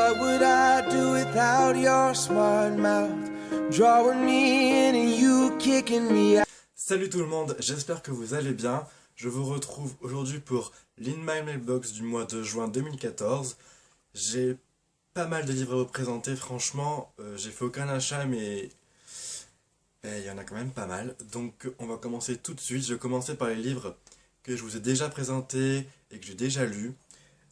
What would I do without your smart mouth? Drawing me in and you kicking me out. Salut tout le monde, j'espère que vous allez bien. Je vous retrouve aujourd'hui pour l'In My Mailbox du mois de juin 2014. J'ai pas mal de livres à vous présenter, franchement. J'ai fait aucun achat, mais il y en a quand même pas mal. Donc on va commencer tout de suite. Je vais commencer par les livres que je vous ai déjà présentés et que j'ai déjà lus.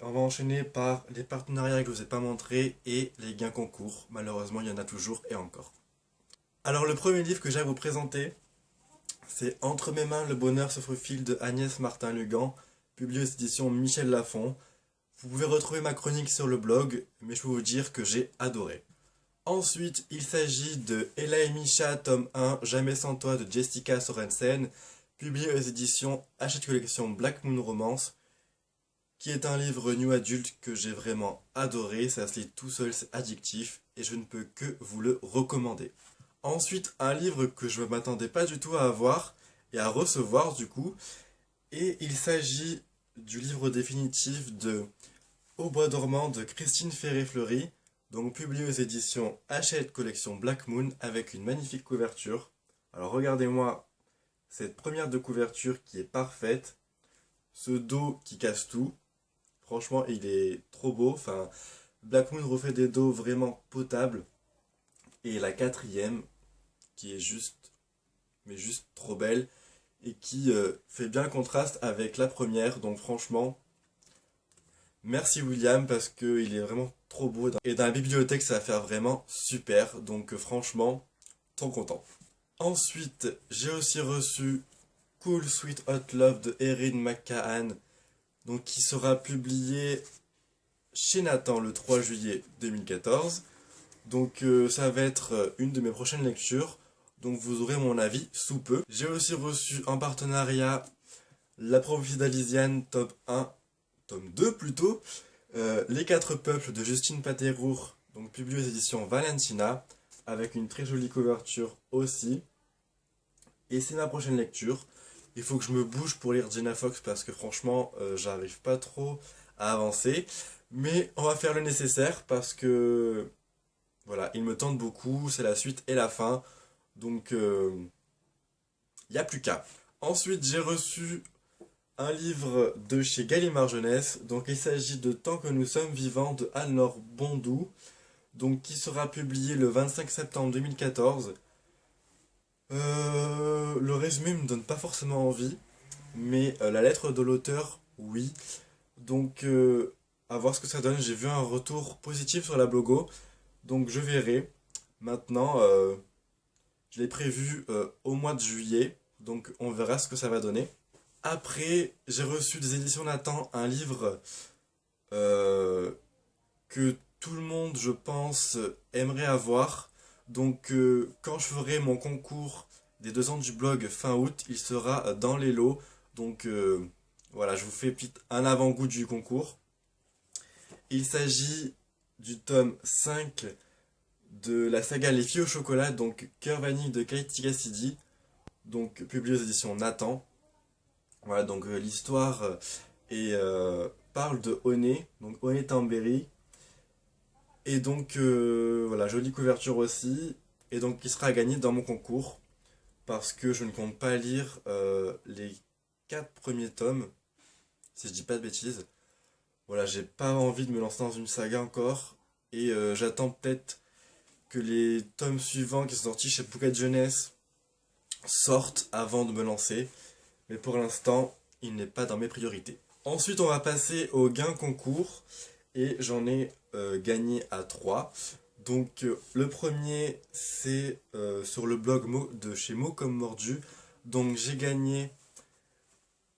On va enchaîner par les partenariats que je vous ai pas montrés et les gains concours. Malheureusement, il y en a toujours et encore. Alors le premier livre que j'ai à vous présenter, c'est Entre mes mains, le bonheur se faufile de Agnès Martin-Lugan, publié aux éditions Michel Lafon. Vous pouvez retrouver ma chronique sur le blog, mais je peux vous dire que j'ai adoré. Ensuite, il s'agit de Ella et Misha, tome 1, Jamais sans toi de Jessica Sorensen, publié aux éditions Hachette Collection Black Moon Romance, qui est un livre new adulte que j'ai vraiment adoré. Ça se lit tout seul, c'est addictif, et je ne peux que vous le recommander. Ensuite, un livre que je ne m'attendais pas du tout à avoir et à recevoir du coup. Et il s'agit du livre définitif de Au bois dormant de Christine Ferré-Fleury, donc publié aux éditions Hachette Collection Black Moon avec une magnifique couverture. Alors regardez-moi cette première de couverture qui est parfaite, ce dos qui casse tout. Franchement, il est trop beau. Enfin, Black Moon refait des dos vraiment potables. Et la quatrième, qui est juste trop belle, et qui fait bien le contraste avec la première. Donc franchement, merci William, parce qu'il est vraiment trop beau. Et dans la bibliothèque, ça va faire vraiment super. Donc franchement, trop content. Ensuite, j'ai aussi reçu Cool Sweet Hot Love de Erin McCahan, donc qui sera publié chez Nathan le 3 juillet 2014. Donc ça va être une de mes prochaines lectures, donc vous aurez mon avis sous peu. J'ai aussi reçu en partenariat La prophétie d'Alysiane, tome 2 plutôt, Les 4 peuples de Justine Paterour, donc publié aux éditions Valentina, avec une très jolie couverture aussi. Et c'est ma prochaine lecture. Il faut que je me bouge pour lire Jenna Fox parce que franchement, j'arrive pas trop à avancer. Mais on va faire le nécessaire parce que voilà, il me tente beaucoup, c'est la suite et la fin. Donc, il n'y a plus qu'à. Ensuite, j'ai reçu un livre de chez Gallimard Jeunesse. Donc, il s'agit de Tant que nous sommes vivants de Anne-Laure Bondou. Donc, qui sera publié le 25 septembre 2014. Le résumé me donne pas forcément envie, mais la lettre de l'auteur, oui. Donc, à voir ce que ça donne. J'ai vu un retour positif sur la blogo, donc je verrai. Maintenant, je l'ai prévu au mois de juillet, donc on verra ce que ça va donner. Après, j'ai reçu des éditions Nathan un livre que tout le monde, je pense, aimerait avoir. Donc quand je ferai mon concours des 2 ans du blog fin août, il sera dans les lots. Donc voilà, je vous fais un avant-goût du concours. Il s'agit du tome 5 de la saga Les filles au chocolat, donc Cœur vanille de Kaiti Cassidy, donc publié aux éditions Nathan. Voilà, donc l'histoire parle de Oné, donc Oné Tamberi. Et donc, voilà, jolie couverture aussi. Et donc, qui sera à gagner dans mon concours. Parce que je ne compte pas lire les 4 premiers tomes. Si je dis pas de bêtises. Voilà, j'ai pas envie de me lancer dans une saga encore. Et j'attends peut-être que les tomes suivants qui sont sortis chez Pocket Jeunesse sortent avant de me lancer. Mais pour l'instant, il n'est pas dans mes priorités. Ensuite, on va passer au gain concours. Et j'en ai gagné à 3. Donc le premier, c'est sur le blog de chez Mots comme Mordu. Donc j'ai gagné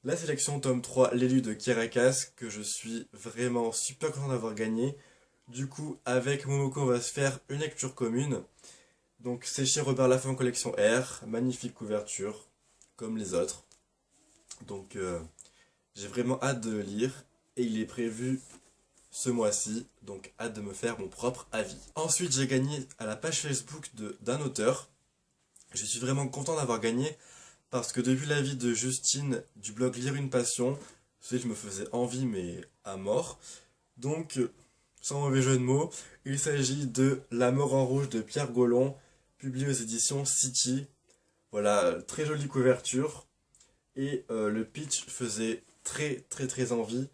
la sélection tome 3, l'élu de Kirakas, que je suis vraiment super content d'avoir gagné. Du coup, avec Momoko, on va se faire une lecture commune. Donc c'est chez Robert Laffont Collection R, magnifique couverture, comme les autres. Donc j'ai vraiment hâte de le lire, et il est prévu ce mois-ci, donc hâte de me faire mon propre avis. Ensuite, j'ai gagné à la page Facebook d'un auteur. Je suis vraiment content d'avoir gagné parce que depuis l'avis de Justine du blog Lire une passion, ce livre me faisait envie mais à mort. Donc sans mauvais jeu de mots. Il s'agit de La mort en rouge de Pierre Gaullon, publié aux éditions City. Voilà, très jolie couverture. Et le pitch faisait très envie.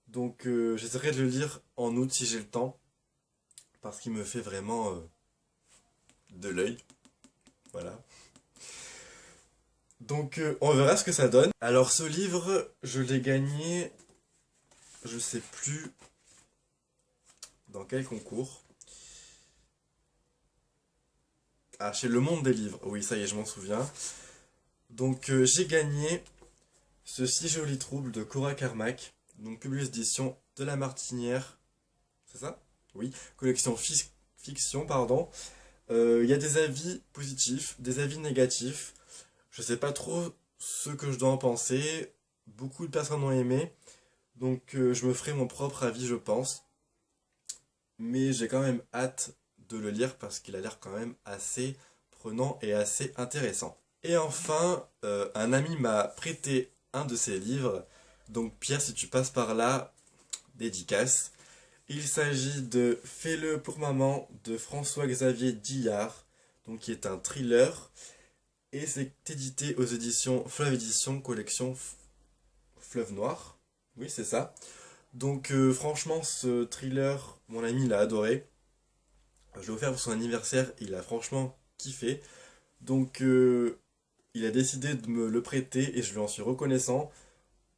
Donc j'essaierai de le lire en août si j'ai le temps. Parce qu'il me fait vraiment de l'œil. Voilà. Donc on verra ce que ça donne. Alors ce livre, je l'ai gagné, je sais plus dans quel concours. Ah, chez Le Monde des Livres. Oui, ça y est, je m'en souviens. Donc j'ai gagné ce Si joli trouble de Cora Carmack. Donc publié aux éditions de La Martinière. C'est ça? Oui. Collection fiction, pardon. Il y a des avis positifs, des avis négatifs. Je sais pas trop ce que je dois en penser. Beaucoup de personnes ont aimé. Donc je me ferai mon propre avis, je pense. Mais j'ai quand même hâte de le lire parce qu'il a l'air quand même assez prenant et assez intéressant. Et enfin, un ami m'a prêté un de ses livres. Donc Pierre, si tu passes par là, dédicace. Il s'agit de Fais-le pour maman de François-Xavier Dillard, donc qui est un thriller. Et c'est édité aux éditions Fleuve Édition, collection Fleuve Noir. Oui, c'est ça. Donc franchement, ce thriller, mon ami l'a adoré. Je l'ai offert pour son anniversaire, il a franchement kiffé. Donc il a décidé de me le prêter et je lui en suis reconnaissant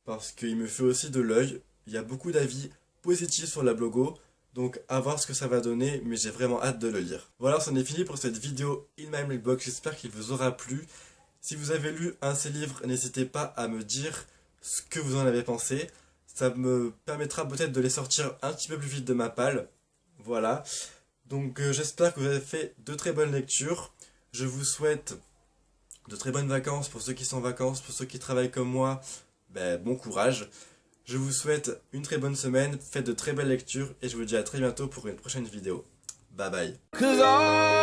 parce qu'il me fait aussi de l'œil. Il y a beaucoup d'avis positifs sur la blogo, donc à voir ce que ça va donner, mais j'ai vraiment hâte de le lire. Voilà, c'en est fini pour cette vidéo In My Mailbox, j'espère qu'il vous aura plu. Si vous avez lu un de ces livres, n'hésitez pas à me dire ce que vous en avez pensé. Ça me permettra peut-être de les sortir un petit peu plus vite de ma palle. Voilà. Donc j'espère que vous avez fait de très bonnes lectures. Je vous souhaite de très bonnes vacances pour ceux qui sont en vacances, pour ceux qui travaillent comme moi, ben, bon courage. Je vous souhaite une très bonne semaine, faites de très belles lectures et je vous dis à très bientôt pour une prochaine vidéo. Bye bye. 'Cause all